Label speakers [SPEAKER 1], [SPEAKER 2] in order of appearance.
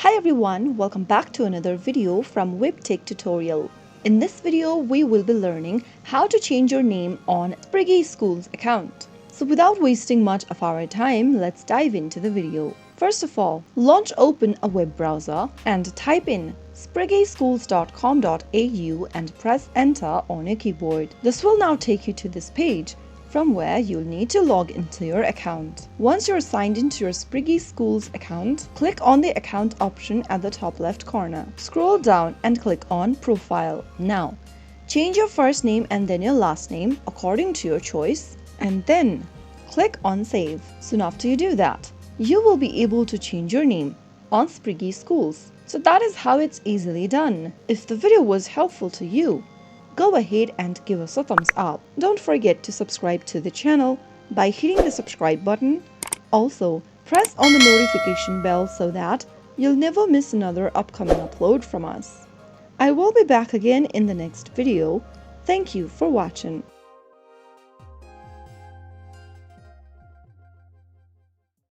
[SPEAKER 1] Hi everyone, welcome back to another video from Webtech Tutorial. In this video, we will be learning how to change your name on Spriggy School's account. So without wasting much of our time, let's dive into the video. First of all, open a web browser and type in spriggyschools.com.au and press enter on your keyboard. This will now take you to this page, from where you'll need to log into your account. Once you're signed into your Spriggy Schools account, click on the account option at the top left corner. Scroll down and click on Profile. Now, change your first name and then your last name according to your choice, and then click on Save. Soon after you do that, you will be able to change your name on Spriggy Schools. So that is how it's easily done. If the video was helpful to you, go ahead and give us a thumbs up. Don't forget to subscribe to the channel by hitting the subscribe button. Also, press on the notification bell so that you'll never miss another upcoming upload from us. I will be back again in the next video. Thank you for watching.